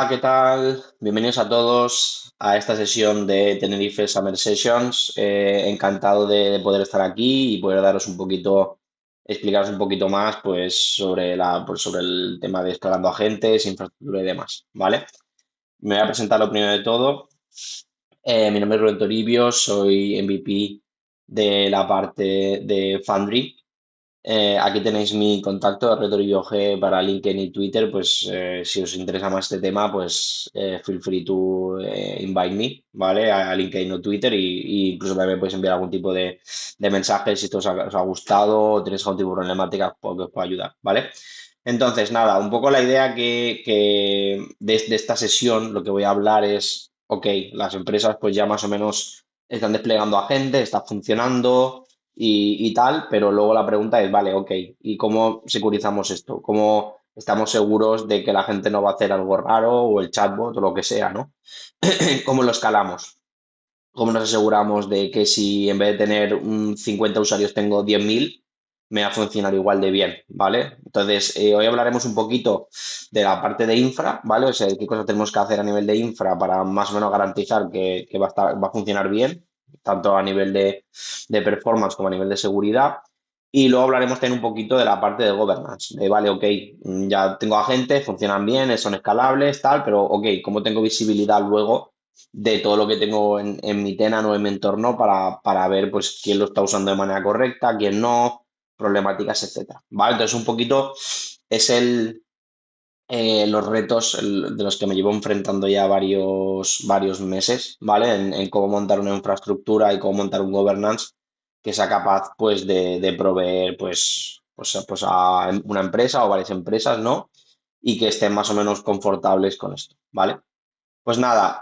Hola, ¿qué tal? Bienvenidos a todos a esta sesión de Tenerife Summer Sessions. Encantado de poder estar aquí y poder daros un poquito, explicaros un poquito más pues, sobre el tema de escalando agentes, infraestructura y demás, ¿vale? Me voy a presentar lo primero de todo. Mi nombre es Rubén Toribio, soy MVP de la parte de Fundry. Aquí tenéis mi contacto, Retorillo G para LinkedIn y Twitter, pues si os interesa más este tema, pues feel free to invite me, ¿vale? A LinkedIn o Twitter y incluso me podéis enviar algún tipo de mensaje si esto os ha gustado o tenéis algún tipo de problemática que os pueda ayudar, ¿vale? Entonces, nada, un poco la idea que de esta sesión lo que voy a hablar es, ok, las empresas pues ya más o menos están desplegando agentes, está funcionando y tal, pero luego la pregunta es, vale, ok, ¿y cómo securizamos esto? ¿Cómo estamos seguros de que la gente no va a hacer algo raro o el chatbot o lo que sea, ¿no? ¿Cómo lo escalamos? ¿Cómo nos aseguramos de que si en vez de tener 50 usuarios tengo 10.000 me va a funcionar igual de bien, ¿vale? Entonces, hoy hablaremos un poquito de la parte de infra, ¿vale? O sea, qué cosas tenemos que hacer a nivel de infra para más o menos garantizar que va a funcionar bien, tanto a nivel de performance como a nivel de seguridad. Y luego hablaremos también un poquito de la parte de governance, de, vale, ok, ya tengo agentes, funcionan bien, son escalables, tal, pero ok, ¿cómo tengo visibilidad luego de todo lo que tengo en mi tenant o en mi entorno para ver pues quién lo está usando de manera correcta, quién no, problemáticas, etcétera? ¿Vale? Entonces, un poquito es los retos de los que me llevo enfrentando ya varios meses, ¿vale? En cómo montar una infraestructura y cómo montar un governance que sea capaz, pues, de proveer, pues a una empresa o varias empresas, ¿no? Y que estén más o menos confortables con esto, ¿vale? Pues nada,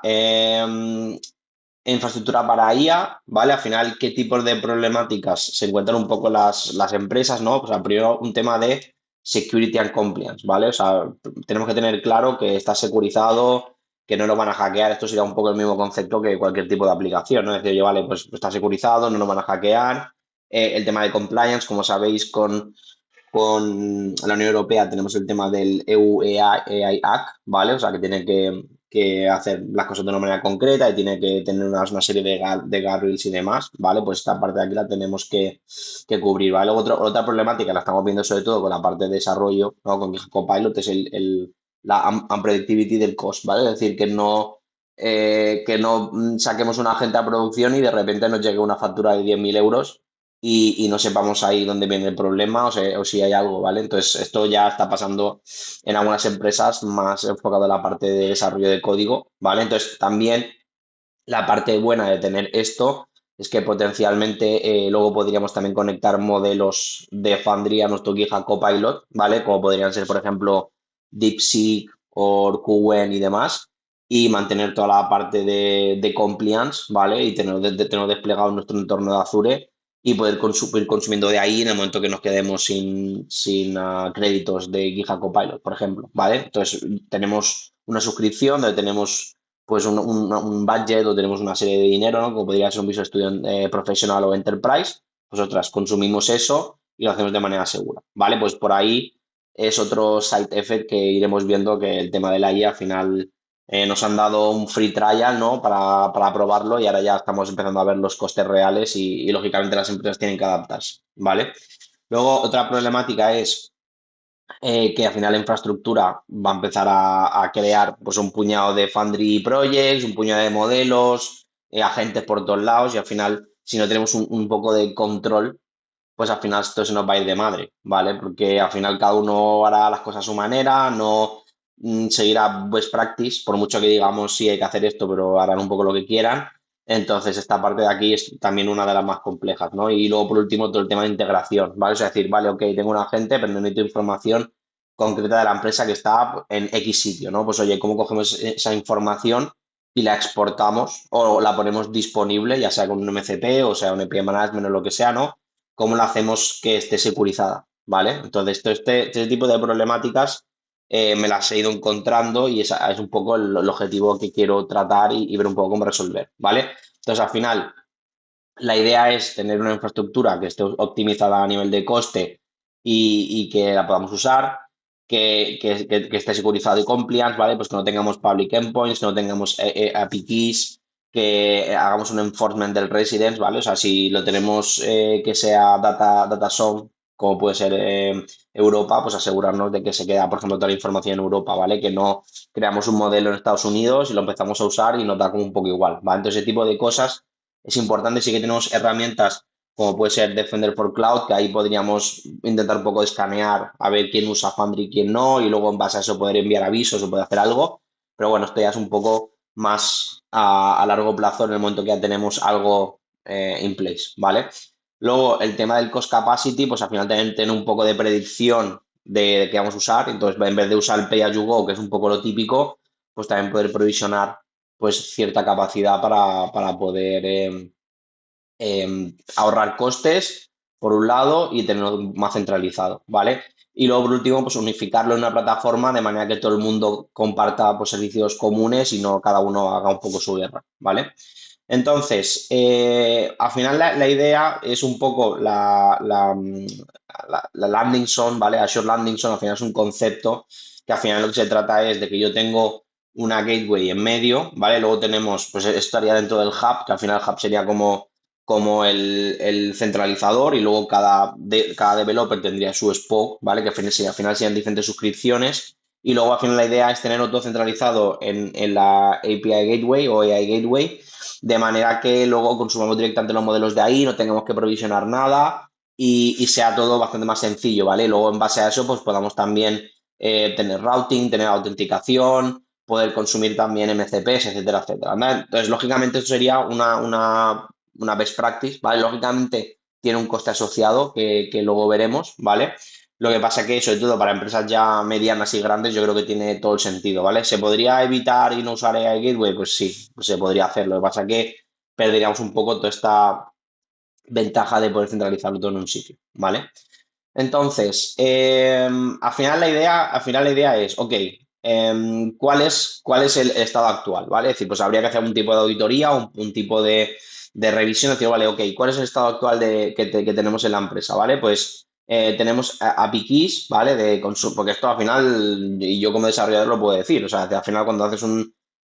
infraestructura para IA, ¿vale? Al final, ¿qué tipos de problemáticas se encuentran un poco las empresas, ¿no? Pues primero un tema de security and compliance, ¿vale? O sea, tenemos que tener claro que está securizado, que no nos van a hackear. Esto sería un poco el mismo concepto que cualquier tipo de aplicación, ¿no? Es decir, oye, vale, pues está securizado, no nos van a hackear. El tema de compliance, como sabéis, con la Unión Europea tenemos el tema del EU AI Act, ¿vale? O sea, que tiene que hacer las cosas de una manera concreta y tiene que tener una serie de guardrails y demás, ¿vale? Pues esta parte de aquí la tenemos que cubrir, ¿vale? Luego otra problemática la estamos viendo sobre todo con la parte de desarrollo, ¿no? Con GitHub Copilot es la unpredictability del cost, ¿vale? Es decir, que no saquemos un agente a producción y de repente nos llegue una factura de 10.000 euros y no sepamos ahí dónde viene el problema o si hay algo, ¿vale? Entonces, esto ya está pasando en algunas empresas más enfocado en la parte de desarrollo de código, ¿vale? Entonces, también la parte buena de tener esto es que potencialmente luego podríamos también conectar modelos de Foundry a nuestro GitHub Copilot, ¿vale? Como podrían ser, por ejemplo, DeepSeek o QN y demás, y mantener toda la parte de compliance, ¿vale? Y tener desplegado en nuestro entorno de Azure y poder ir consumiendo de ahí en el momento que nos quedemos sin créditos de GitHub Copilot, por ejemplo, ¿vale? Entonces, tenemos una suscripción donde tenemos pues un budget o tenemos una serie de dinero, ¿no? Como podría ser un Visual Studio profesional o enterprise, nosotras consumimos eso y lo hacemos de manera segura, ¿vale? Pues por ahí es otro side effect que iremos viendo que el tema de la IA al final nos han dado un free trial, ¿no? Para probarlo y ahora ya estamos empezando a ver los costes reales y lógicamente las empresas tienen que adaptarse, ¿vale? Luego, otra problemática es que al final la infraestructura va a empezar a crear pues un puñado de Foundry projects, un puñado de modelos, agentes por todos lados y al final, si no tenemos un poco de control, pues al final esto se nos va a ir de madre, ¿vale? Porque al final cada uno hará las cosas a su manera, no seguirá best practice, por mucho que digamos sí hay que hacer esto, pero harán un poco lo que quieran. Entonces, esta parte de aquí es también una de las más complejas, ¿no? Y luego, por último, todo el tema de integración, ¿vale? O sea, decir, vale, ok, tengo un agente, pero necesito información concreta de la empresa que está en X sitio, ¿no? Pues oye, ¿cómo cogemos esa información y la exportamos o la ponemos disponible, ya sea con un MCP o sea un API Management o lo que sea, ¿no? ¿Cómo la hacemos que esté securizada? ¿Vale? Entonces, este tipo de problemáticas me las he ido encontrando y esa es un poco el objetivo que quiero tratar y ver un poco cómo resolver, ¿vale? Entonces, al final, la idea es tener una infraestructura que esté optimizada a nivel de coste y que la podamos usar, que esté securizado y compliance, ¿vale? Pues que no tengamos public endpoints, que no tengamos API keys, que hagamos un enforcement del residence, ¿vale? O sea, si lo tenemos que sea data zone, como puede ser Europa, pues asegurarnos de que se queda, por ejemplo, toda la información en Europa, ¿vale? Que no creamos un modelo en Estados Unidos y lo empezamos a usar y nos da como un poco igual, ¿vale? Entonces, ese tipo de cosas es importante. Sí que tenemos herramientas como puede ser Defender for Cloud, que ahí podríamos intentar un poco de escanear a ver quién usa Foundry y quién no, y luego en base a eso poder enviar avisos o poder hacer algo. Pero bueno, esto ya es un poco más a largo plazo en el momento que ya tenemos algo in place, ¿vale? Luego, el tema del cost capacity, pues al final también tener un poco de predicción de qué vamos a usar. Entonces, en vez de usar el pay as you go, que es un poco lo típico, pues también poder provisionar pues cierta capacidad para poder ahorrar costes, por un lado, y tenerlo más centralizado, ¿vale? Y luego, por último, pues unificarlo en una plataforma de manera que todo el mundo comparta pues, servicios comunes y no cada uno haga un poco su guerra, ¿vale? Entonces, al final la idea es un poco la landing zone, ¿vale? Azure Landing Zone al final es un concepto que al final lo que se trata es de que yo tengo una gateway en medio, ¿vvale? Luego tenemos, pues esto estaría dentro del hub, que al final el hub sería como el centralizador y luego cada developer tendría su spoke, ¿vale? Que al final serían diferentes suscripciones y luego al final la idea es tenerlo todo centralizado en la API Gateway o AI Gateway de manera que luego consumamos directamente los modelos de ahí, no tengamos que provisionar nada y sea todo bastante más sencillo, ¿vale? Luego en base a eso pues podamos también tener routing, tener autenticación, poder consumir también MCPs, etcétera, etcétera. ¿Vale? Entonces, lógicamente, esto sería una best practice, ¿vale? Lógicamente tiene un coste asociado que luego veremos, ¿vale? Lo que pasa que, sobre todo para empresas ya medianas y grandes, yo creo que tiene todo el sentido, ¿vale? ¿Se podría evitar y no usar AI Gateway? Pues sí, pues se podría hacer. Lo que pasa que perderíamos un poco toda esta ventaja de poder centralizarlo todo en un sitio, ¿vale? Entonces, al final la idea es, ok, ¿cuál es el estado actual? ¿Vale? Es decir, pues habría que hacer un tipo de auditoría, un tipo de revisión, decir, vale, ok, ¿cuál es el estado actual que tenemos en la empresa? ¿Vale? Pues tenemos API keys, ¿vale? Porque esto al final, y yo como desarrollador lo puedo decir, o sea, al final cuando haces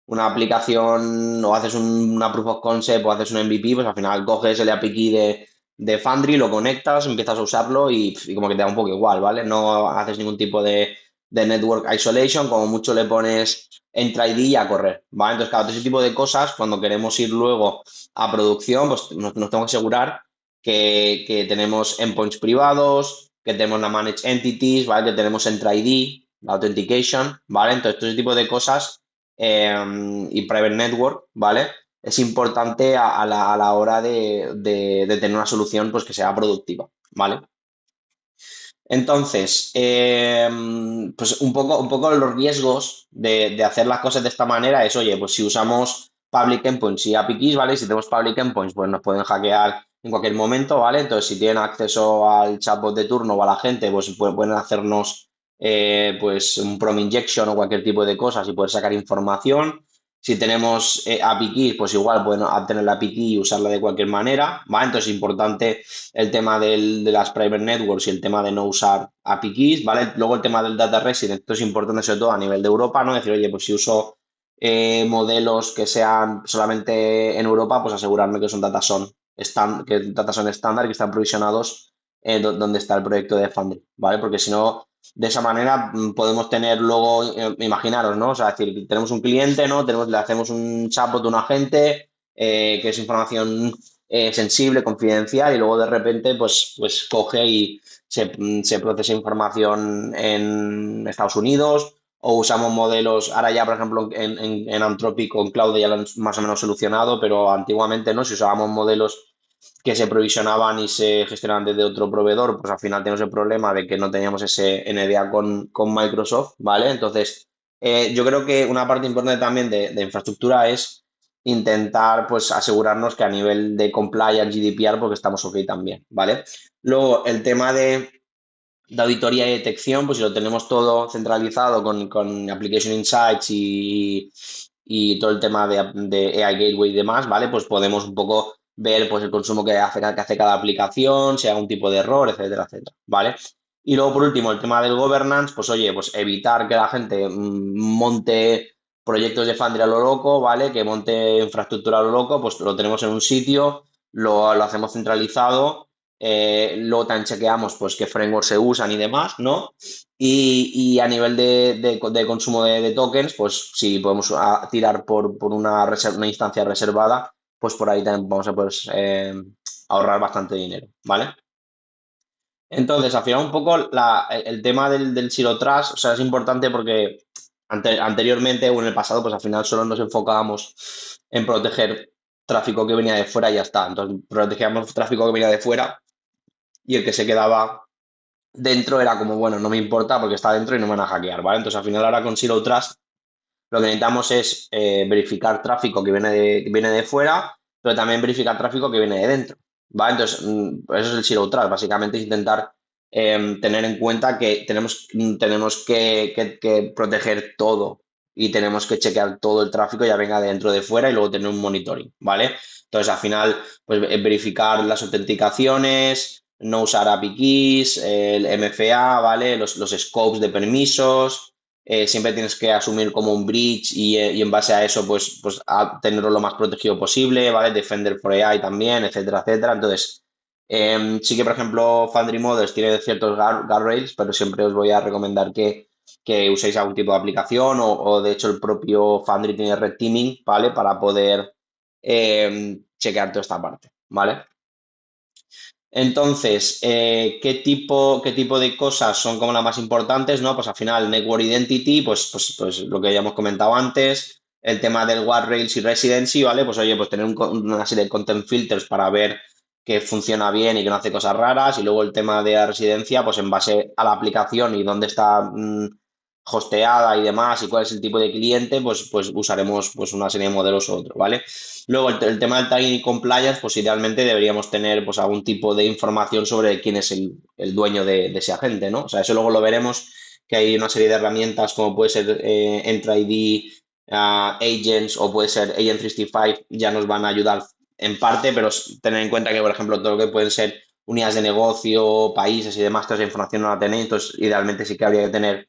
una aplicación o haces una proof of concept o haces un MVP, pues al final coges el API key de Foundry, lo conectas, empiezas a usarlo y como que te da un poco igual, ¿vale? No haces ningún tipo de network isolation, como mucho le pones Entra ID y a correr, ¿vale? Entonces, claro, todo ese tipo de cosas, cuando queremos ir luego a producción, pues nos tenemos que asegurar que tenemos endpoints privados, que tenemos la managed entities, ¿vale? Que tenemos Entra ID, la authentication, ¿vale? Entonces, todo ese tipo de cosas y private network, ¿vale? Es importante a la hora de tener una solución pues, que sea productiva, ¿vale? Entonces, pues un poco los riesgos de hacer las cosas de esta manera es, oye, pues si usamos public endpoints y API keys, ¿vale? Si tenemos public endpoints, pues nos pueden hackear en cualquier momento, ¿vale? Entonces, si tienen acceso al chatbot de turno o a la gente, pues pueden hacernos pues un prom injection o cualquier tipo de cosas y poder sacar información. Si tenemos API keys, pues igual pueden obtener la API key y usarla de cualquier manera, ¿vale? Entonces, es importante el tema de las private networks y el tema de no usar API keys, ¿vale? Luego el tema del data resident, esto es importante sobre todo a nivel de Europa, ¿no? Decir, oye, pues si uso modelos que sean solamente en Europa, pues asegurarme que son data son estándar, que están provisionados donde está el proyecto de Foundry, ¿vale? Porque si no, de esa manera podemos tener luego, imaginaros, ¿no? O sea, es decir, tenemos un cliente, ¿no? Le hacemos un chatbot a un agente, que es información sensible, confidencial, y luego de repente pues coge y se procesa información en Estados Unidos o usamos modelos, ahora ya por ejemplo en Anthropic con Cloud ya lo han más o menos solucionado, pero antiguamente no, si usábamos modelos que se provisionaban y se gestionaban desde otro proveedor, pues al final tenemos el problema de que no teníamos ese NDA con Microsoft, ¿vale? Entonces, yo creo que una parte importante también de infraestructura es intentar pues asegurarnos que a nivel de compliance GDPR porque estamos ok también, ¿vale? Luego el tema de auditoría y detección, pues si lo tenemos todo centralizado con Application Insights y todo el tema de AI Gateway y demás, ¿vale? Pues podemos un poco ver pues el consumo que hace cada aplicación, si hay algún tipo de error, etcétera, etcétera, ¿vale? Y luego, por último, el tema del governance, pues oye, pues evitar que la gente monte proyectos de Foundry a lo loco, ¿vale? Que monte infraestructura a lo loco, pues lo tenemos en un sitio, lo hacemos centralizado, luego también chequeamos pues qué frameworks se usan y demás, ¿no? Y a nivel de consumo de tokens, pues si podemos tirar por una instancia reservada, pues por ahí también vamos a poder ahorrar bastante dinero, ¿vale? Entonces, al final un poco el tema del Zero Trust, o sea, es importante porque anteriormente o en el pasado, pues al final solo nos enfocábamos en proteger tráfico que venía de fuera y ya está. Entonces, protegíamos tráfico que venía de fuera y el que se quedaba dentro era como, bueno, no me importa porque está dentro y no me van a hackear, ¿vale? Entonces, al final ahora con Zero Trust lo que necesitamos es verificar tráfico que viene de fuera, pero también verificar tráfico que viene de dentro, ¿vale? Entonces, eso es el Zero Trust, básicamente es intentar tener en cuenta que tenemos que proteger todo y tenemos que chequear todo el tráfico ya venga de dentro de fuera y luego tener un monitoring, ¿vale? Entonces, al final, pues verificar las autenticaciones, no usar API keys, el MFA, ¿vale? Los scopes de permisos, siempre tienes que asumir como un breach y en base a eso, pues a tenerlo lo más protegido posible, ¿vale? Defender for AI también, etcétera, etcétera. Entonces, sí que, por ejemplo, Foundry Models tiene ciertos guardrails, pero siempre os voy a recomendar que uséis algún tipo de aplicación o de hecho el propio Foundry tiene red teaming, ¿vale? Para poder chequear toda esta parte, ¿vale? Entonces, qué tipo de cosas son como las más importantes, ¿no? Pues al final, Network Identity, pues lo que ya hemos comentado antes, el tema del guardrails y residency, ¿vale? Pues oye, pues tener una serie de content filters para ver que funciona bien y que no hace cosas raras, y luego el tema de la residencia, pues en base a la aplicación y dónde está hosteada y demás, y cuál es el tipo de cliente, pues usaremos pues una serie de modelos u otro, ¿vale? Luego, el tema del tagging y compliance, pues idealmente deberíamos tener pues algún tipo de información sobre quién es el dueño de ese agente, ¿no? O sea, eso luego lo veremos, que hay una serie de herramientas como puede ser Entra ID, Agents o puede ser Agent 365, ya nos van a ayudar en parte, pero tener en cuenta que, por ejemplo, todo lo que pueden ser unidades de negocio, países y demás, toda esa información no la tenéis, entonces idealmente sí que habría que tener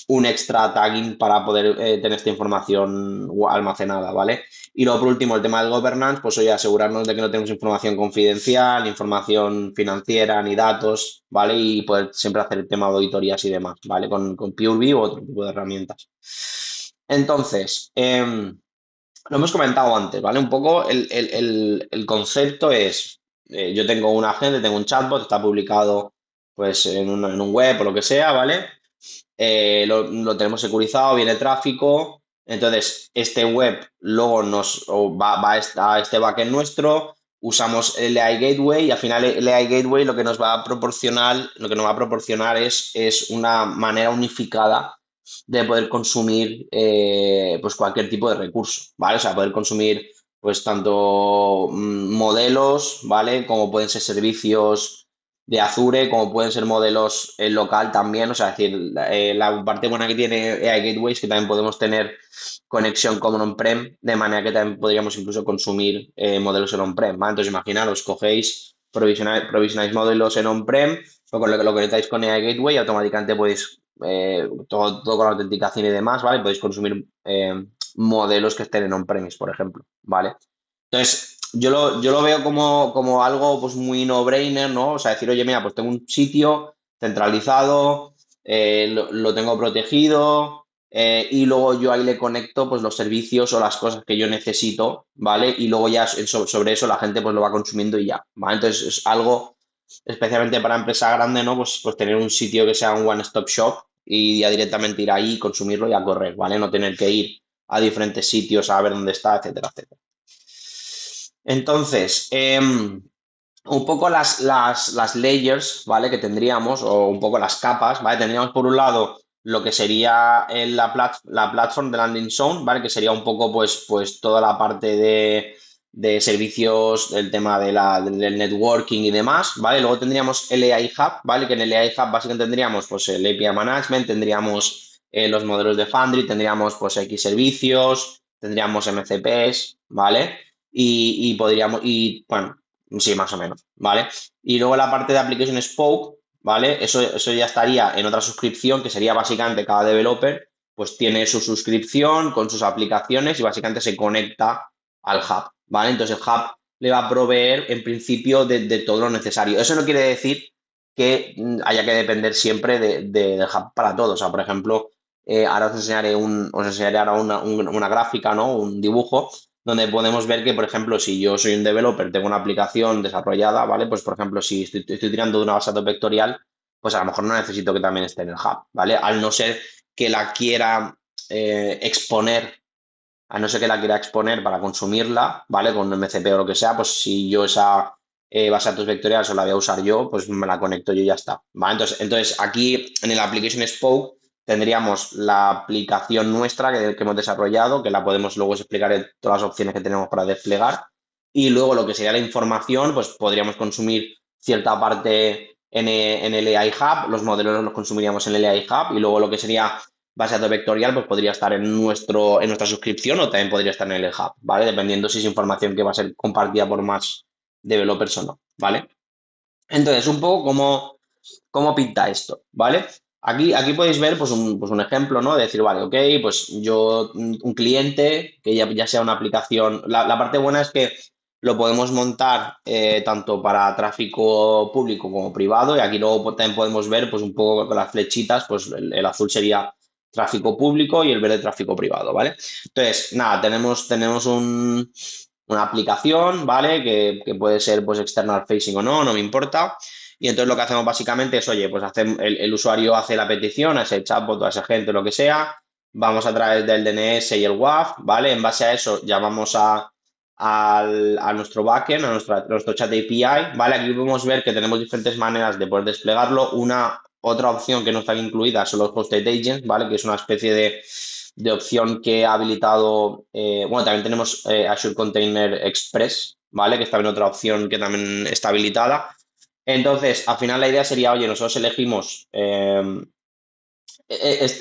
un extra tagging para poder tener esta información almacenada, ¿vale? Y luego, por último, el tema del governance, pues oye, asegurarnos de que no tenemos información confidencial, ni información financiera, ni datos, ¿vale? Y poder siempre hacer el tema de auditorías y demás, ¿vale? Con PureView u otro tipo de herramientas. Entonces, lo hemos comentado antes, ¿vale? Un poco el concepto es, yo tengo un agente, tengo un chatbot, está publicado pues en un web o lo que sea, ¿vale? Lo tenemos securizado, viene tráfico. Entonces, este web luego va a este backend nuestro, usamos el AI Gateway y al final el AI Gateway lo que nos va a proporcionar es una manera unificada de poder consumir pues cualquier tipo de recurso, ¿vale? O sea, poder consumir pues tanto modelos, ¿vale? Como pueden ser servicios de Azure, como pueden ser modelos local también, o sea, es decir, la parte buena que tiene AI Gateway es que también podemos tener conexión con on-prem, de manera que también podríamos incluso consumir modelos en on-prem, ¿vale? Entonces, imaginaros, cogéis, provisionáis modelos en on-prem, o con lo conectáis con AI Gateway, automáticamente podéis, todo con la autenticación y demás, ¿vale? Podéis consumir modelos que estén en on-premise, por ejemplo, ¿vale? Entonces, yo lo veo como algo pues muy no-brainer, ¿no? O sea, decir, oye, mira, pues tengo un sitio centralizado, lo tengo protegido, y luego yo ahí le conecto pues los servicios o las cosas que yo necesito, ¿vale? Y luego ya sobre eso la gente pues lo va consumiendo y ya, ¿vale? Entonces es algo, especialmente para empresa grande, ¿no? Pues tener un sitio que sea un one-stop shop y ya directamente ir ahí, consumirlo y a correr, ¿vale? No tener que ir a diferentes sitios a ver dónde está, etcétera, etcétera. Entonces, un poco las layers, ¿vale? Que tendríamos, o un poco las capas, ¿vale? Tendríamos por un lado lo que sería la platform de landing zone, ¿vale? Que sería un poco, pues toda la parte de servicios, el tema del networking y demás, ¿vale? Luego tendríamos el AI Hub, ¿vale? Que en el AI Hub básicamente tendríamos, pues, el API Management, tendríamos los modelos de Foundry, tendríamos, pues, X servicios, tendríamos MCPs, ¿vale? Y podríamos, y bueno, sí, más o menos, ¿vale? Y luego la parte de Application Spoke, ¿vale? Eso ya estaría en otra suscripción que sería básicamente cada developer pues tiene su suscripción con sus aplicaciones y básicamente se conecta al hub, ¿vale? Entonces el hub le va a proveer en principio de todo lo necesario. Eso no quiere decir que haya que depender siempre del hub para todo. O sea, por ejemplo, ahora os enseñaré ahora una gráfica, ¿no? Un dibujo donde podemos ver que, por ejemplo, si yo soy un developer, tengo una aplicación desarrollada, ¿vale? Pues, por ejemplo, si estoy tirando de una base de datos vectorial, pues a lo mejor no necesito que también esté en el hub, ¿vale? Al no ser que la quiera exponer, a no ser que la quiera exponer para consumirla, ¿vale? Con MCP o lo que sea, pues si yo esa base de datos vectorial solo la voy a usar yo, pues me la conecto yo y ya está, ¿vale? Entonces aquí en el Application Spoke tendríamos la aplicación nuestra que hemos desarrollado, que la podemos luego explicar en todas las opciones que tenemos para desplegar. Y luego lo que sería la información, pues podríamos consumir cierta parte en el AI Hub, los modelos los consumiríamos en el AI Hub y luego lo que sería base de datos vectorial, pues podría estar en nuestra suscripción o también podría estar en el hub, ¿vale? Dependiendo si es información que va a ser compartida por más developers o no, ¿vale? Entonces, un poco cómo pinta esto, ¿vale? Aquí podéis ver pues un ejemplo, ¿no? De decir, vale, ok, pues yo, un cliente, que ya sea una aplicación, la parte buena es que lo podemos montar tanto para tráfico público como privado y aquí luego también podemos ver pues un poco con las flechitas, pues el azul sería tráfico público y el verde tráfico privado, ¿vale? Entonces, nada, tenemos una aplicación, ¿vale? Que puede ser pues external facing o no, no me importa. Y entonces lo que hacemos básicamente es, oye, pues el usuario hace la petición a ese chatbot, a esa gente, lo que sea, vamos a través del DNS y el WAF, ¿vale? En base a eso llamamos a nuestro backend, a nuestro chat API, ¿vale? Aquí podemos ver que tenemos diferentes maneras de poder desplegarlo. Otra opción que no está incluida son los hosted agents, ¿vale? Que es una especie de opción que ha habilitado, bueno, también tenemos Azure Container Express, ¿vale? Que es también otra opción que también está habilitada. Entonces, al final la idea sería, oye, nosotros elegimos, eso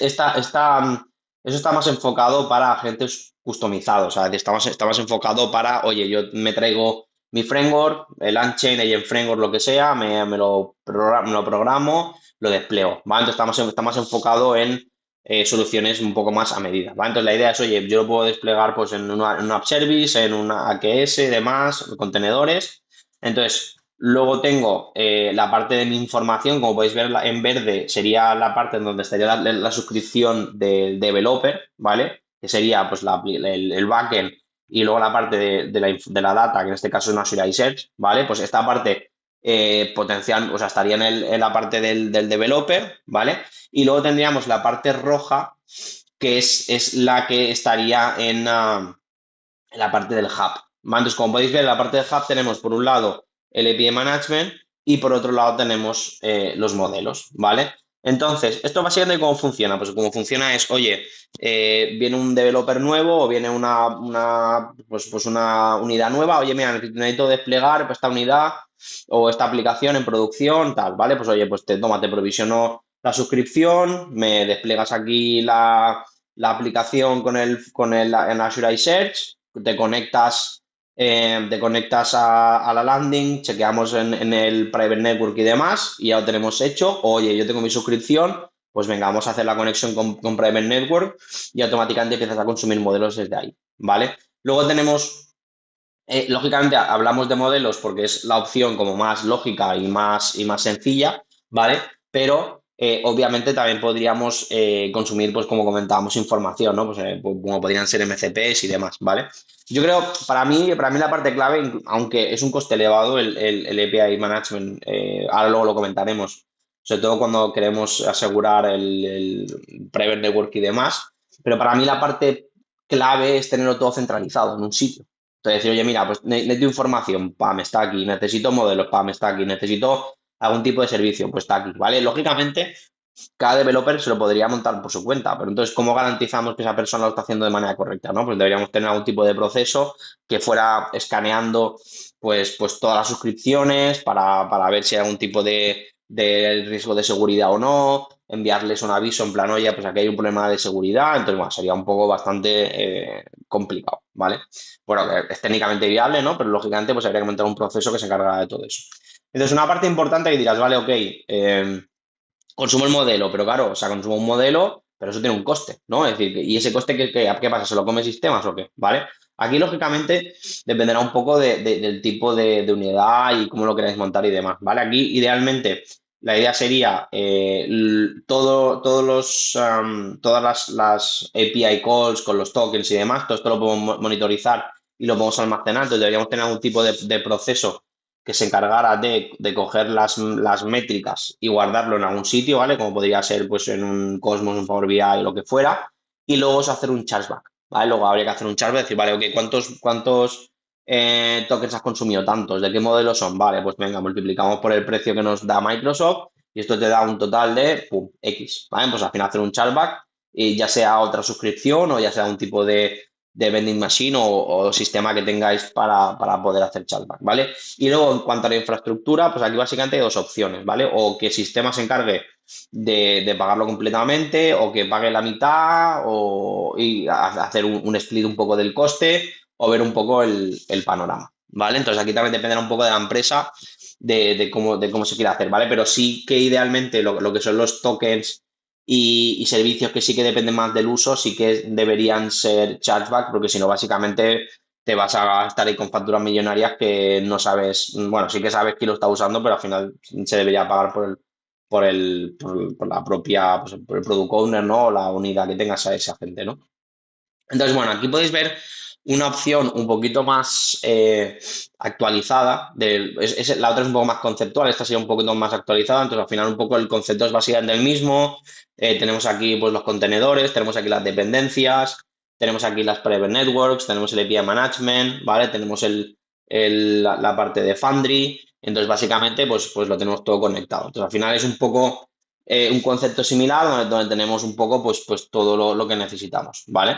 está más enfocado para agentes customizados, o sea, está más enfocado para, oye, yo me traigo mi framework, el Unchained, Agent Framework, lo que sea, me lo programo, lo desplego, ¿vale? Entonces está más enfocado en soluciones un poco más a medida, ¿vale? Entonces la idea es, oye, yo lo puedo desplegar pues en una app service, en una AKS, demás, contenedores. Entonces, luego tengo la parte de mi información, como podéis ver en verde, sería la parte en donde estaría la suscripción del developer, ¿vale? Que sería pues el backend y luego la parte de la data, que en este caso es una Azure Search, ¿vale? Pues esta parte potencial, o sea, estaría en la parte del developer, ¿vale? Y luego tendríamos la parte roja, que es la que estaría en la parte del hub. ¿Vale? Entonces, como podéis ver, en la parte del hub tenemos por un lado el API Management y por otro lado tenemos los modelos, ¿vale? Entonces, ¿esto básicamente cómo funciona? Pues cómo funciona es, oye, viene un developer nuevo o viene pues una unidad nueva, oye, mira, necesito desplegar pues, esta unidad o esta aplicación en producción, tal, ¿vale? Pues oye, pues te provisiono la suscripción, me desplegas aquí la aplicación en Azure iSearch, te conectas a la landing, chequeamos en el private network y demás, y ya lo tenemos hecho. Oye, yo tengo mi suscripción, pues venga, vamos a hacer la conexión con private network y automáticamente empiezas a consumir modelos desde ahí, ¿vale? Luego tenemos, lógicamente, hablamos de modelos porque es la opción como más lógica y más sencilla, ¿vale? Pero obviamente también podríamos consumir, pues como comentábamos, información, ¿no? Pues, como podrían ser MCPs y demás, ¿vale? Yo creo, para mí la parte clave, aunque es un coste elevado el API Management, ahora luego lo comentaremos, sobre todo cuando queremos asegurar el Private Network y demás, pero para mí la parte clave es tenerlo todo centralizado en un sitio. Entonces, decir, oye, mira, pues necesito información, pam, está aquí, necesito modelos, pam, está aquí, necesito algún tipo de servicio, pues está aquí, ¿vale? Lógicamente, cada developer se lo podría montar por su cuenta, pero entonces, ¿cómo garantizamos que esa persona lo está haciendo de manera correcta, ¿no? Pues deberíamos tener algún tipo de proceso que fuera escaneando, pues todas las suscripciones para ver si hay algún tipo de riesgo de seguridad o no, enviarles un aviso en plan, oye, pues aquí hay un problema de seguridad, entonces, bueno, sería un poco bastante complicado, ¿vale? Bueno, que es técnicamente viable, ¿no? Pero lógicamente, pues habría que montar un proceso que se encargara de todo eso. Entonces, una parte importante que dirás, vale, ok, consumo el modelo, pero claro, o sea, consumo un modelo, pero eso tiene un coste, ¿no? Es decir, ¿y ese coste qué pasa? ¿Se lo come sistemas o qué? ¿Vale? Aquí, lógicamente, dependerá un poco del tipo de unidad y cómo lo queráis montar y demás, ¿vale? Aquí, idealmente, la idea sería todas las API calls con los tokens y demás, todo esto lo podemos monitorizar y lo podemos almacenar, entonces deberíamos tener algún tipo de proceso que se encargara de coger las métricas y guardarlo en algún sitio, ¿vale? Como podría ser pues en un Cosmos, un Power BI, lo que fuera, y luego es hacer un chargeback, ¿vale? Luego habría que hacer un chargeback y decir, vale, ok, ¿cuántos tokens has consumido? Tantos, ¿de qué modelo son? Vale, pues venga, multiplicamos por el precio que nos da Microsoft y esto te da un total de, pum, X, ¿vale? Pues al final hacer un chargeback y ya sea otra suscripción o ya sea un tipo de vending machine o sistema que tengáis para poder hacer chargeback, ¿vale? Y luego, en cuanto a la infraestructura, pues aquí básicamente hay dos opciones, ¿vale? O que el sistema se encargue de pagarlo completamente, o que pague la mitad, y hacer un split un poco del coste, o ver un poco el panorama, ¿vale? Entonces aquí también dependerá un poco de la empresa, de cómo se quiere hacer, ¿vale? Pero sí que idealmente lo que son los tokens y servicios que sí que dependen más del uso, sí que deberían ser chargeback, porque si no, básicamente te vas a estar ahí con facturas millonarias que no sabes, bueno, sí que sabes quién lo está usando, pero al final se debería pagar por la propia, pues, por el product owner, ¿no? O la unidad que tengas a esa gente, ¿no? Entonces, bueno, aquí podéis ver una opción un poquito más actualizada. La otra es un poco más conceptual, esta sería un poquito más actualizada. Entonces, al final, un poco el concepto es básicamente el mismo. Tenemos aquí pues, los contenedores, tenemos aquí las dependencias, tenemos aquí las private networks, tenemos el API management, ¿vale? Tenemos la parte de Foundry. Entonces, básicamente, pues lo tenemos todo conectado. Entonces, al final es un poco un concepto similar donde tenemos un poco pues todo lo que necesitamos, ¿vale?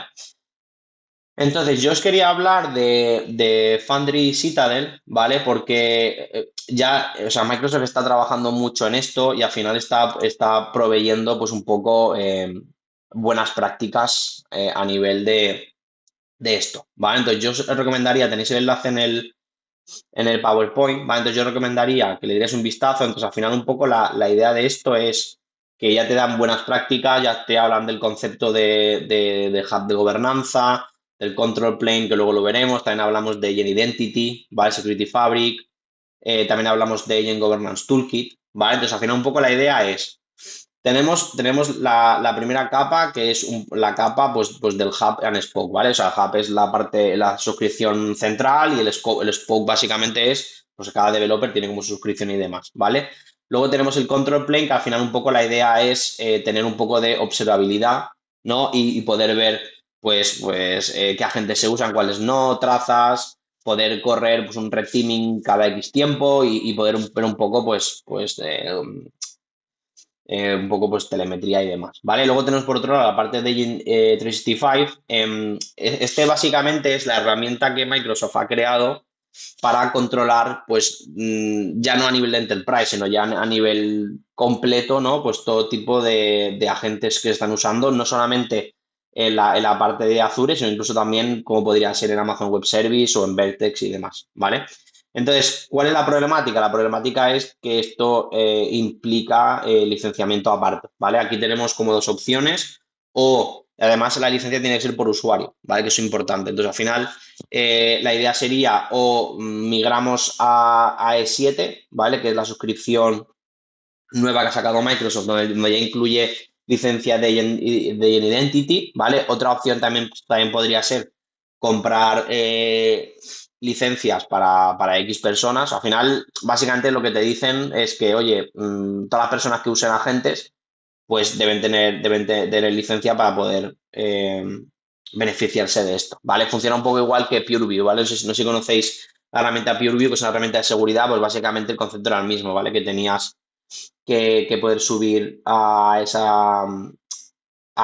Entonces, yo os quería hablar de Foundry Citadel, ¿vale? Porque ya, o sea, Microsoft está trabajando mucho en esto y al final está proveyendo, pues, un poco buenas prácticas a nivel de esto, ¿vale? Entonces, yo os recomendaría, tenéis el enlace en el PowerPoint, ¿vale? Entonces, yo recomendaría que le dierais un vistazo. Entonces, al final, un poco la idea de esto es que ya te dan buenas prácticas, ya te hablan del concepto de hub de gobernanza, del control plane, que luego lo veremos, también hablamos de Agent Identity, ¿vale? Security Fabric, también hablamos de Agent Governance Toolkit, ¿vale? Entonces, al final, un poco la idea es, tenemos la primera capa, que es la capa pues del Hub and Spoke, ¿vale? O sea, el Hub es la parte, la suscripción central y el Spoke básicamente es, pues cada developer tiene como suscripción y demás, ¿vale? Luego tenemos el Control Plane, que al final un poco la idea es tener un poco de observabilidad, ¿no? Y poder ver, pues qué agentes se usan, cuáles no, trazas, poder correr pues un red teaming cada X tiempo y poder ver un poco, un poco pues telemetría y demás, ¿vale? Luego tenemos por otro lado la parte de 365. Este básicamente es la herramienta que Microsoft ha creado para controlar, pues ya no a nivel de enterprise, sino ya a nivel completo, ¿no? Pues todo tipo de agentes que están usando, no solamente en la parte de Azure, sino incluso también como podría ser en Amazon Web Service o en Vertex y demás, ¿vale? Entonces, ¿cuál es la problemática? La problemática es que esto implica licenciamiento aparte, ¿vale? Aquí tenemos como dos opciones o además la licencia tiene que ser por usuario, ¿vale? Que eso es importante. Entonces, al final, la idea sería o migramos a E7, ¿vale? Que es la suscripción nueva que ha sacado Microsoft, donde ya incluye licencia de Identity, ¿vale? Otra opción también podría ser comprar licencias para X personas. Al final, básicamente lo que te dicen es que, oye, todas las personas que usen agentes, pues deben tener licencia para poder beneficiarse de esto, ¿vale? Funciona un poco igual que PureView, ¿vale? No sé si conocéis la herramienta PureView, que es una herramienta de seguridad, pues básicamente el concepto era el mismo, ¿vale? Que tenías que poder subir a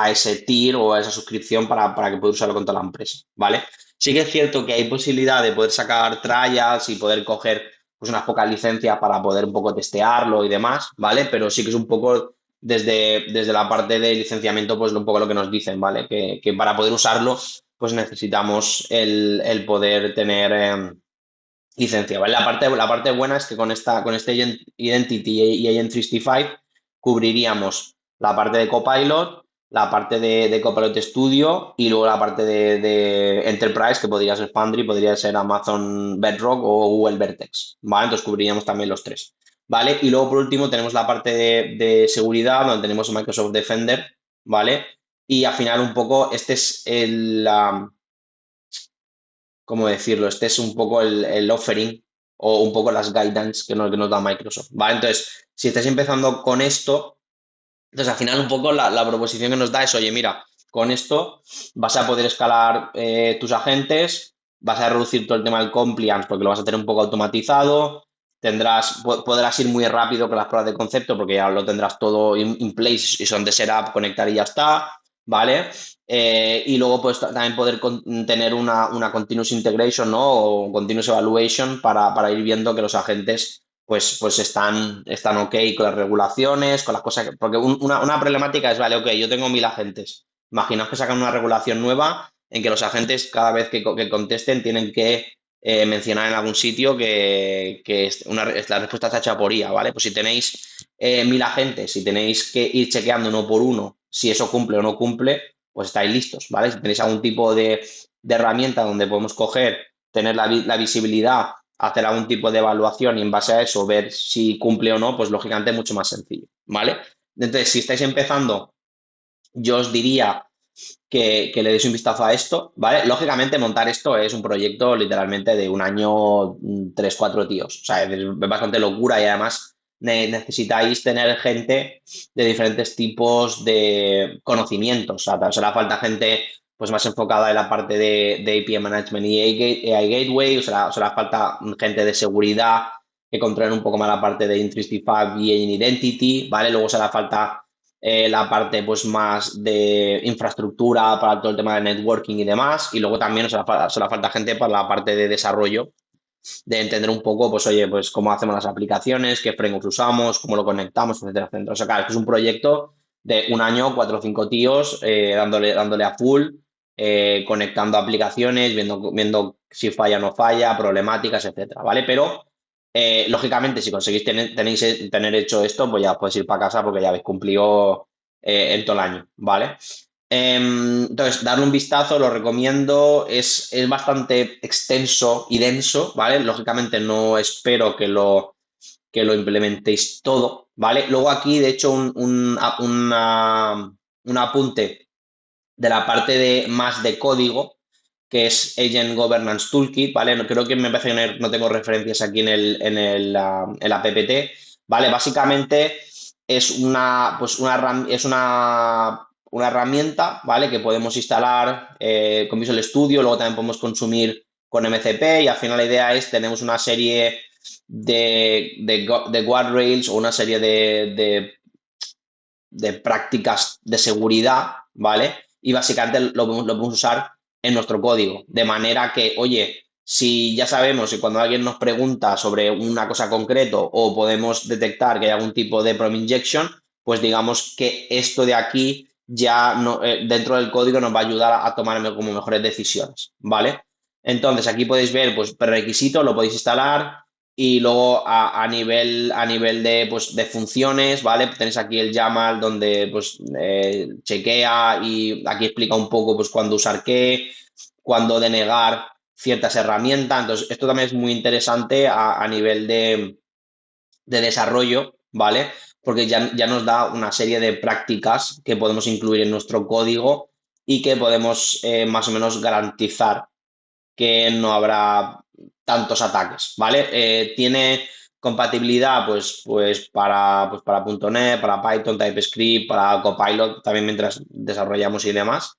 ese tier o a esa suscripción para que pueda usarlo con toda la empresa, ¿vale? Sí que es cierto que hay posibilidad de poder sacar trials y poder coger pues unas pocas licencias para poder un poco testearlo y demás, ¿vale? Pero sí que es un poco desde la parte de licenciamiento, pues un poco lo que nos dicen, ¿vale? Que para poder usarlo, pues necesitamos el poder tener licencia, ¿vale? La parte buena es que con este Identity y Agent 365 cubriríamos la parte de Copilot, la parte de Copilot Studio y luego la parte de Enterprise, que podría ser Foundry, podría ser Amazon Bedrock o Google Vertex, ¿vale? Entonces cubriríamos también los tres, ¿vale? Y luego por último tenemos la parte de seguridad, donde tenemos Microsoft Defender, ¿vale? Y al final un poco, este es ¿cómo decirlo? Este es un poco el offering o un poco las guidance que nos da Microsoft, ¿vale? Entonces, si estáis empezando con esto, entonces al final un poco la proposición que nos da es, oye, mira, con esto vas a poder escalar tus agentes, vas a reducir todo el tema del compliance porque lo vas a tener un poco automatizado, podrás ir muy rápido con las pruebas de concepto porque ya lo tendrás todo in place y son de setup, conectar y ya está, ¿vale? Y luego pues también poder tener una continuous integration, ¿no? O continuous evaluation para ir viendo que los agentes pues están ok con las regulaciones, con las cosas, porque una problemática es, vale, ok, yo tengo 1.000 agentes. Imaginaos que sacan una regulación nueva en que los agentes cada vez que contesten tienen que mencionar en algún sitio que la respuesta está hecha por IA, ¿vale? Pues si tenéis 1.000 agentes, si tenéis que ir chequeando uno por uno si eso cumple o no cumple, pues estáis listos, ¿vale? Si tenéis algún tipo de herramienta donde podemos coger, tener la visibilidad, hacer algún tipo de evaluación y en base a eso ver si cumple o no, pues lógicamente es mucho más sencillo, ¿vale? Entonces, si estáis empezando, yo os diría que le deis un vistazo a esto, ¿vale? Lógicamente, montar esto es un proyecto literalmente de un año, 3, 4 tíos. O sea, es bastante locura y además necesitáis tener gente de diferentes tipos de conocimientos. O sea, os hará falta gente pues más enfocada en la parte de API Management y AI Gateway, os hará falta gente de seguridad que controlen un poco más la parte de Intrinsic y Identity, ¿vale? Luego os hará falta la parte pues más de infraestructura para todo el tema de networking y demás, y luego también nos hará falta gente para la parte de desarrollo, de entender un poco, pues oye, pues cómo hacemos las aplicaciones, qué frameworks usamos, cómo lo conectamos, etcétera, etcétera. O sea, claro, es un proyecto de un año, 4 o 5 tíos, dándole a full, conectando aplicaciones, viendo si falla o no falla, problemáticas, etcétera, ¿vale? Pero lógicamente, si conseguís tener hecho esto, pues ya podéis ir para casa porque ya habéis cumplido en todo el año, ¿vale? Entonces, darle un vistazo, lo recomiendo, es bastante extenso y denso, ¿vale? Lógicamente no espero que lo implementéis todo, ¿vale? Luego aquí, de hecho, un apunte de la parte más de código, que es Agent Governance Toolkit, ¿vale? Creo que me parece que no tengo referencias aquí en la PPT, ¿vale? Básicamente es una herramienta, ¿vale? Que podemos instalar con Visual Studio, luego también podemos consumir con MCP y al final la idea es, tenemos una serie de guardrails o una serie de prácticas de seguridad, ¿vale? Y básicamente lo podemos usar en nuestro código. De manera que, oye, si ya sabemos que cuando alguien nos pregunta sobre una cosa concreto o podemos detectar que hay algún tipo de prom injection, pues digamos que esto de aquí ya no, dentro del código nos va a ayudar a tomar como mejores decisiones, ¿vale? Entonces aquí podéis ver, pues, prerequisitos, lo podéis instalar, y luego a nivel de funciones, ¿vale? Tenéis aquí el YAML donde pues chequea y aquí explica un poco pues cuándo usar qué, cuándo denegar ciertas herramientas. Entonces, esto también es muy interesante a nivel de desarrollo, ¿vale? Porque ya nos da una serie de prácticas que podemos incluir en nuestro código y que podemos más o menos garantizar que no habrá tantos ataques, ¿vale? Tiene compatibilidad pues para .NET, para Python, TypeScript, para Copilot, también mientras desarrollamos y demás.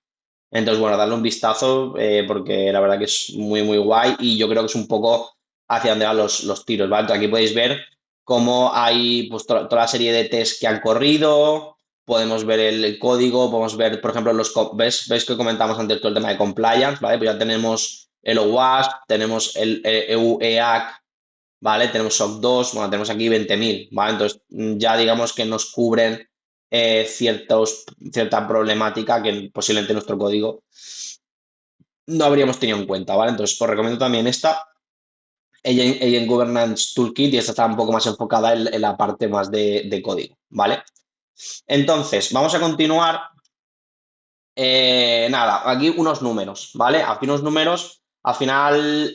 Entonces, bueno, darle un vistazo porque la verdad que es muy, muy guay y yo creo que es un poco hacia donde van los tiros, ¿vale? Entonces, aquí podéis ver cómo hay pues toda la serie de tests que han corrido, podemos ver el código, podemos ver, por ejemplo, ¿ves que comentamos antes todo el tema de compliance, ¿vale? Pues ya tenemos el OWASP, tenemos el EU-EAC, ¿vale? Tenemos SOC 2, bueno, tenemos aquí 20.000, ¿vale? Entonces, ya digamos que nos cubren cierta problemática que posiblemente nuestro código no habríamos tenido en cuenta, ¿vale? Entonces, os recomiendo también esta. Agent Governance Toolkit, y esta está un poco más enfocada en la parte más de código, ¿vale? Entonces, vamos a continuar. Nada, aquí unos números, ¿vale? Aquí unos números, al final,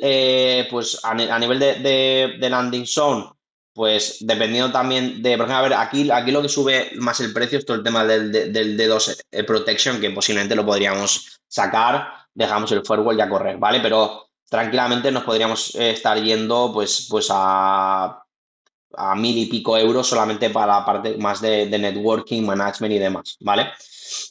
pues a nivel de landing zone, pues dependiendo también de, por ejemplo, a ver, aquí lo que sube más el precio es todo el tema del D2 Protection, que posiblemente lo podríamos sacar, dejamos el firewall y a correr, ¿vale? Pero tranquilamente nos podríamos estar yendo pues a mil y pico euros solamente para la parte más de networking, management y demás, ¿vale?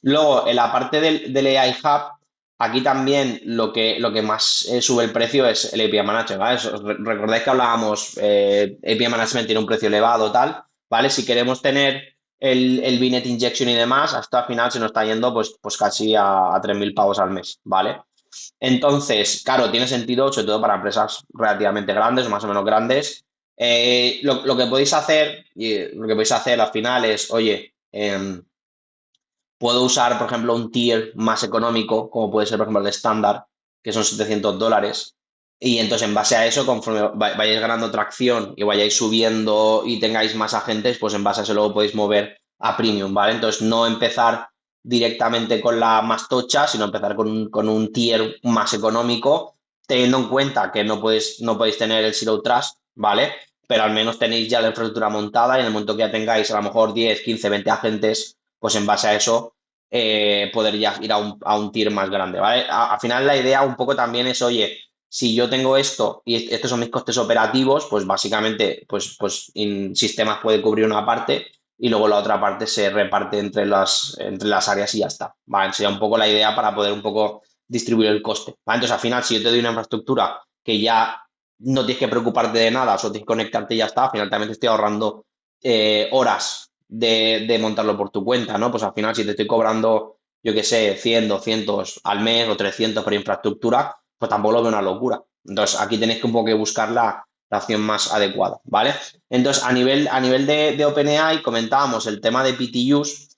Luego, en la parte del AI Hub, aquí también lo que más sube el precio es el API Management, ¿vale? Recordáis que hablábamos, API Management tiene un precio elevado, tal, ¿vale? Si queremos tener el VNet Injection y demás, hasta al final se nos está yendo pues casi a 3.000 pavos al mes, ¿vale? Entonces, claro, tiene sentido, sobre todo para empresas relativamente grandes o más o menos grandes. Lo que podéis hacer, y lo que podéis hacer al final es, oye, puedo usar, por ejemplo, un tier más económico, como puede ser, por ejemplo, el de estándar, que son $700. Y entonces, en base a eso, conforme vayáis ganando tracción y vayáis subiendo y tengáis más agentes, pues en base a eso luego podéis mover a premium, ¿vale? Entonces, no empezar directamente con la más tocha, sino empezar con un tier más económico, teniendo en cuenta que no podéis tener el Zero Trust, ¿vale? Pero al menos tenéis ya la infraestructura montada y en el momento que ya tengáis a lo mejor 10, 15, 20 agentes, pues en base a eso poder ya ir a un tier más grande, ¿vale? Al final la idea un poco también es, oye, si yo tengo esto y estos son mis costes operativos, pues básicamente, pues sistemas puede cubrir una parte y luego la otra parte se reparte entre las áreas y ya está, ¿vale? Sería un poco la idea para poder un poco distribuir el coste, ¿vale? Entonces, al final, si yo te doy una infraestructura que ya no tienes que preocuparte de nada, solo tienes que conectarte y ya está, al final también te estoy ahorrando horas de montarlo por tu cuenta, ¿no? Pues al final, si te estoy cobrando, yo qué sé, 100, 200 al mes o 300 por infraestructura, pues tampoco lo veo una locura. Entonces, aquí tenéis que un poco que buscar la opción más adecuada, ¿vale? Entonces, a nivel de OpenAI, comentábamos el tema de PTUs.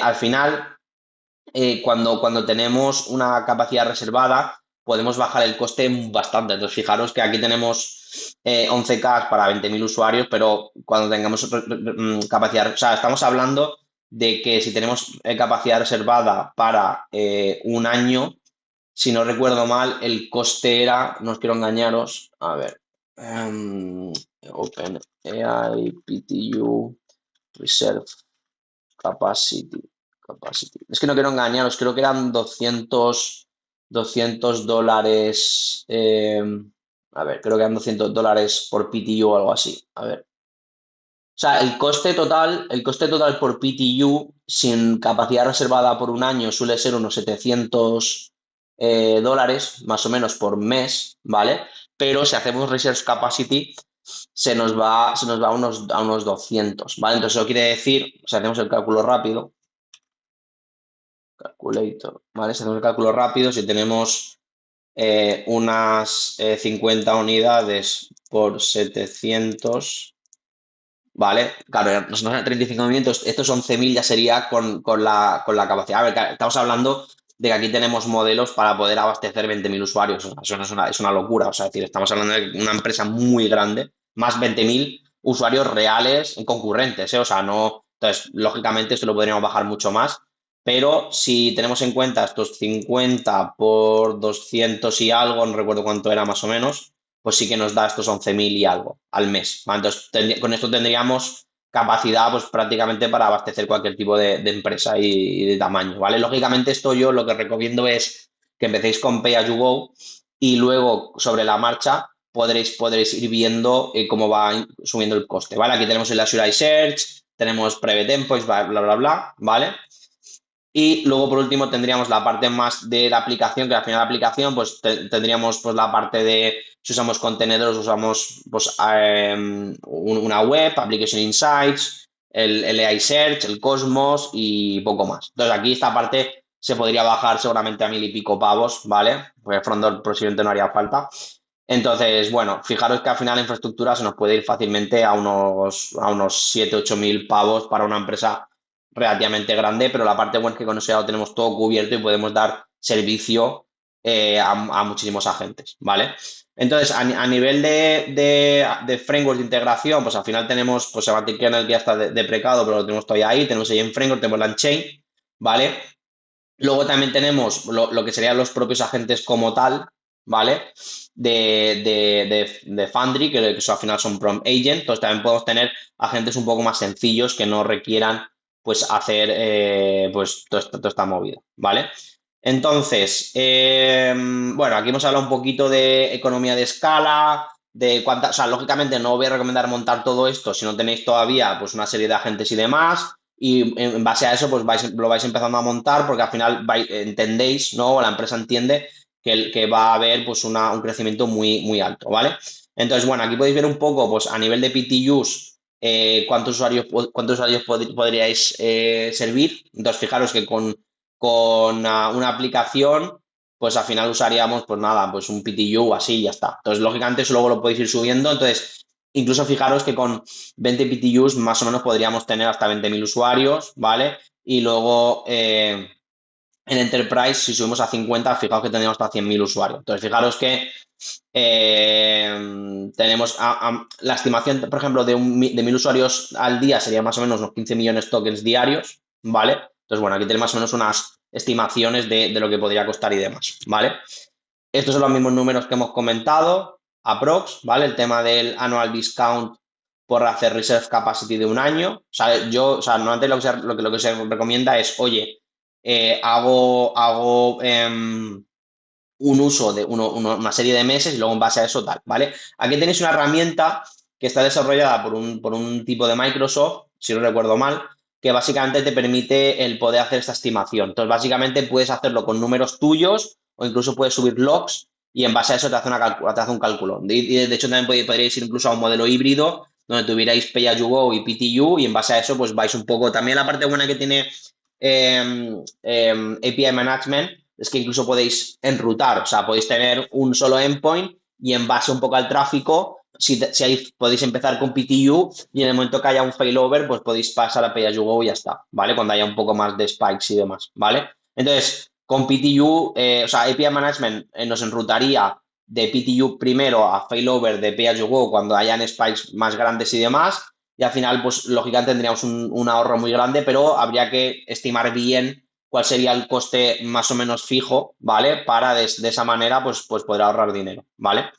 Al final, cuando tenemos una capacidad reservada, podemos bajar el coste bastante. Entonces, fijaros que aquí tenemos 11K para 20.000 usuarios, pero cuando tengamos capacidad, o sea, estamos hablando de que si tenemos capacidad reservada para un año, si no recuerdo mal, el coste era, no os quiero engañaros, a ver, OpenAI PTU Reserve Capacity. Capacity. Es que no quiero engañaros, creo que eran $200. A ver, creo que eran $200 por PTU o algo así. A ver. O sea, el coste total por PTU sin capacidad reservada por un año suele ser unos $700, más o menos por mes, ¿vale? Pero si hacemos Research Capacity, se nos va a unos 200, ¿vale? Entonces eso quiere decir, si hacemos el cálculo rápido, calculator, ¿vale? Si hacemos el cálculo rápido, si tenemos unas 50 unidades por 700, ¿vale? Claro, nos dan 35 minutos, estos 11.000 ya sería con la capacidad. A ver, estamos hablando de que aquí tenemos modelos para poder abastecer 20.000 usuarios. O sea, eso no es una locura. O sea, es decir, estamos hablando de una empresa muy grande, más 20.000 usuarios reales concurrentes, ¿eh? O sea, no. Entonces, lógicamente, esto lo podríamos bajar mucho más. Pero si tenemos en cuenta estos 50 por 200 y algo, no recuerdo cuánto era más o menos, pues sí que nos da estos 11.000 y algo al mes, ¿vale? Entonces, con esto tendríamos capacidad pues prácticamente para abastecer cualquier tipo de empresa y de tamaño, ¿vale? Lógicamente esto yo lo que recomiendo es que empecéis con Pay As You Go y luego sobre la marcha podréis ir viendo cómo va subiendo el coste, ¿vale? Aquí tenemos el Azure Search, tenemos Private Endpoints, bla, bla, bla, bla, ¿vale? Y luego, por último, tendríamos la parte más de la aplicación, que al final la aplicación, pues tendríamos pues la parte de si usamos contenedores, usamos pues, una web, Application Insights, el AI Search, el Cosmos y poco más. Entonces, aquí esta parte se podría bajar seguramente a mil y pico pavos, ¿vale? Porque Frondor posiblemente no haría falta. Entonces, bueno, fijaros que al final la infraestructura se nos puede ir fácilmente a unos 7 8 mil pavos para una empresa relativamente grande, pero la parte buena es que con eso ya lo tenemos todo cubierto y podemos dar servicio a muchísimos agentes, ¿vale? Entonces, a nivel de framework de integración, pues al final tenemos pues Semantic Kernel que ya está deprecado, pero lo tenemos todavía ahí, tenemos ahí en framework, tenemos la Unchained, ¿vale? Luego también tenemos lo que serían los propios agentes como tal, ¿vale? De Foundry, que eso al final son prompt agent, entonces también podemos tener agentes un poco más sencillos que no requieran pues hacer pues toda esta movida, ¿vale? Entonces, bueno, aquí hemos hablado un poquito de economía de escala, de cuántas, o sea, lógicamente no voy a recomendar montar todo esto si no tenéis todavía pues una serie de agentes y demás, y en base a eso pues lo vais empezando a montar porque al final entendéis, ¿no? O la empresa entiende que va a haber pues un crecimiento muy, muy alto, ¿vale? Entonces, bueno, aquí podéis ver un poco, pues a nivel de PTUs, cuántos usuarios podríais servir. Entonces, fijaros que con una aplicación, pues al final usaríamos, pues nada, pues un PTU así y ya está. Entonces, lógicamente, eso luego lo podéis ir subiendo. Entonces, incluso fijaros que con 20 PTUs más o menos podríamos tener hasta 20.000 usuarios, ¿vale? Y luego en Enterprise, si subimos a 50, fijaos que tendríamos hasta 100.000 usuarios. Entonces, fijaros que tenemos la estimación, por ejemplo, de 1.000 usuarios al día sería más o menos unos 15 millones tokens diarios, ¿vale? Entonces, bueno, aquí tenemos más o menos unas estimaciones de lo que podría costar y demás, ¿vale? Estos son los mismos números que hemos comentado, aprox, ¿vale? El tema del annual discount por hacer reserve capacity de un año. O sea, normalmente lo que se recomienda es, oye, hago un uso de una serie de meses y luego en base a eso tal, ¿vale? Aquí tenéis una herramienta que está desarrollada por un tipo de Microsoft, si no recuerdo mal, que básicamente te permite el poder hacer esta estimación. Entonces, básicamente puedes hacerlo con números tuyos o incluso puedes subir logs y en base a eso te hace un cálculo. De hecho, también podríais ir incluso a un modelo híbrido donde tuvierais Pay As You Go y PTU y en base a eso pues vais un poco. También la parte buena que tiene API Management es que incluso podéis enrutar, o sea, podéis tener un solo endpoint y en base un poco al tráfico, si ahí podéis empezar con PTU y en el momento que haya un failover, pues podéis pasar a Pay As You Go y ya está, ¿vale? Cuando haya un poco más de spikes y demás, ¿vale? Entonces, con PTU, o sea, API Management nos enrutaría de PTU primero a failover de Pay As You Go cuando hayan spikes más grandes y demás, y al final, pues lógicamente tendríamos un ahorro muy grande, pero habría que estimar bien cuál sería el coste más o menos fijo, ¿vale? Para de esa manera, pues poder ahorrar dinero, ¿vale?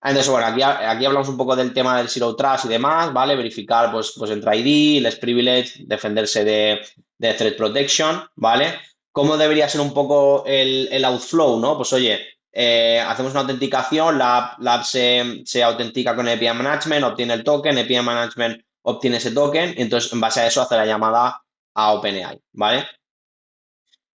Entonces, bueno, aquí hablamos un poco del tema del Zero Trust y demás, ¿vale? Verificar, pues entre ID, les privilege, defenderse de threat protection, ¿vale? ¿Cómo debería ser un poco el outflow, ¿no? Pues oye, hacemos una autenticación, la app se autentica con API Management, obtiene el token, API Management obtiene ese token, y entonces en base a eso hace la llamada a OpenAI, ¿vale?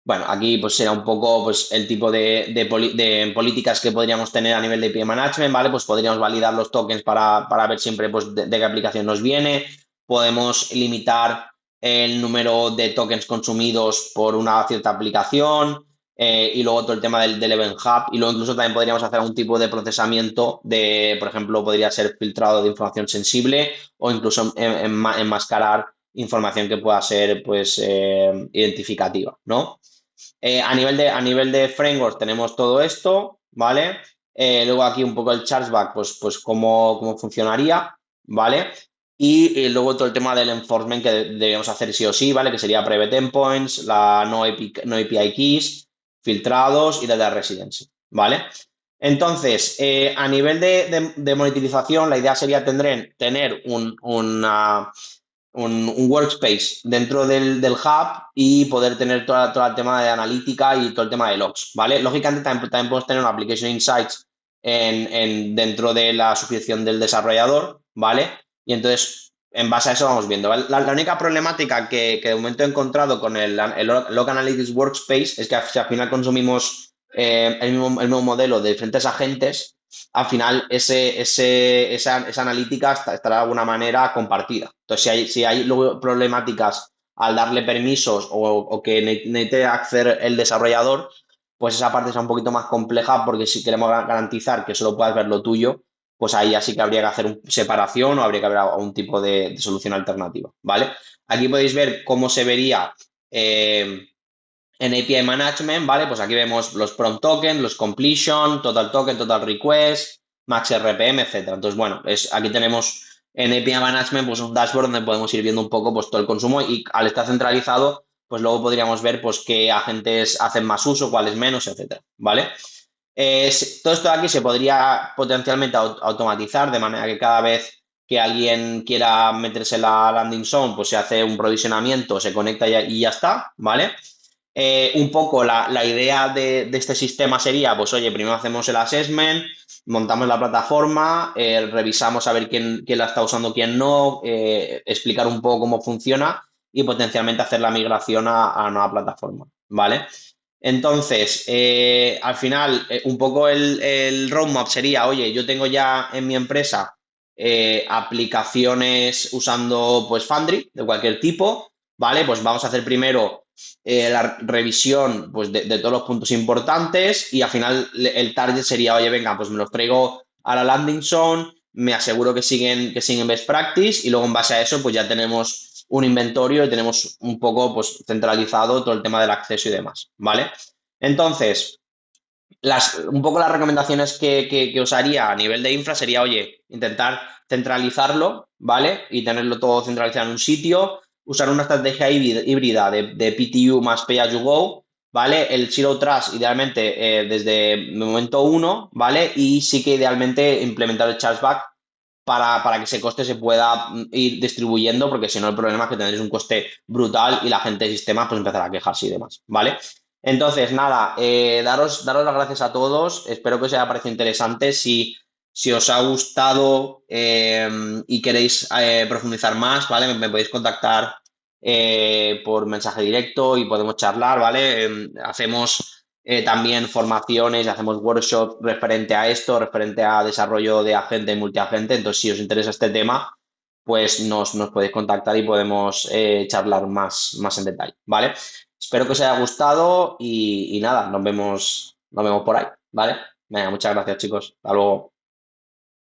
Bueno, aquí pues será un poco pues, el tipo de políticas que podríamos tener a nivel de API Management, ¿vale? Pues podríamos validar los tokens para ver siempre pues, de qué aplicación nos viene. Podemos limitar el número de tokens consumidos por una cierta aplicación y luego todo el tema del Event Hub. Y luego incluso también podríamos hacer algún tipo de procesamiento por ejemplo, podría ser filtrado de información sensible o incluso enmascarar información que pueda ser pues identificativa, ¿no? A nivel de framework tenemos todo esto, ¿vale? Luego aquí un poco el chargeback, pues cómo funcionaría, ¿vale? Y luego todo el tema del enforcement que debemos hacer sí o sí, ¿vale? Que sería private endpoints, la no API keys, filtrados y data residency, ¿vale? Entonces, a nivel de monetización, la idea sería tener un workspace dentro del hub y poder tener todo el tema de analítica y todo el tema de logs, ¿vale? Lógicamente también podemos tener una application insights dentro de la suscripción del desarrollador, ¿vale? Y entonces, en base a eso vamos viendo, ¿vale? La única problemática que de momento he encontrado con el Log Analytics Workspace es que si al final consumimos el mismo modelo de diferentes agentes, al final esa analítica estará de alguna manera compartida. Entonces, si hay luego problemáticas al darle permisos o que necesite acceder el desarrollador, pues esa parte es un poquito más compleja porque si queremos garantizar que solo puedas ver lo tuyo, pues ahí así que habría que hacer una separación o habría que haber algún tipo de solución alternativa, ¿vale? Aquí podéis ver cómo se vería En API Management, ¿vale? Pues aquí vemos los prompt tokens, los completion, total token, total request, max RPM, etcétera. Entonces, bueno, aquí tenemos en API Management pues un dashboard donde podemos ir viendo un poco pues todo el consumo y al estar centralizado, pues luego podríamos ver pues qué agentes hacen más uso, cuáles menos, etcétera, ¿vale? Todo esto de aquí se podría potencialmente automatizar de manera que cada vez que alguien quiera meterse en la landing zone, pues se hace un provisionamiento, se conecta y ya está, ¿vale? Un poco la idea de este sistema sería, pues oye, primero hacemos el assessment, montamos la plataforma, revisamos a ver quién la está usando, quién no, explicar un poco cómo funciona y potencialmente hacer la migración a nueva plataforma, ¿vale? Entonces, al final, un poco el roadmap sería, oye, yo tengo ya en mi empresa aplicaciones usando pues Foundry de cualquier tipo, ¿vale? Pues vamos a hacer primero la revisión pues, de todos los puntos importantes y al final el target sería, oye, venga, pues me los traigo a la landing zone, me aseguro que siguen best practice y luego en base a eso pues ya tenemos un inventario y tenemos un poco pues centralizado todo el tema del acceso y demás, ¿vale? Entonces, un poco las recomendaciones que os haría a nivel de infra sería, oye, intentar centralizarlo, ¿vale? Y tenerlo todo centralizado en un sitio, usar una estrategia híbrida de PTU más Pay as you go, ¿vale? El Zero Trust idealmente desde el momento uno, ¿vale? Y sí que idealmente implementar el chargeback para que ese coste se pueda ir distribuyendo, porque si no el problema es que tendréis un coste brutal y la gente del sistema pues empezará a quejarse y demás, ¿vale? Entonces, nada, daros las gracias a todos. Espero que os haya parecido interesante. Si os ha gustado y queréis profundizar más, ¿vale? Me podéis contactar por mensaje directo y podemos charlar, ¿vale? Hacemos también formaciones, hacemos workshops referente a esto, referente a desarrollo de agente y multiagente. Entonces, si os interesa este tema, pues nos podéis contactar y podemos charlar más en detalle, ¿vale? Espero que os haya gustado y nada, nos vemos por ahí, ¿vale? Venga, muchas gracias, chicos. Hasta luego.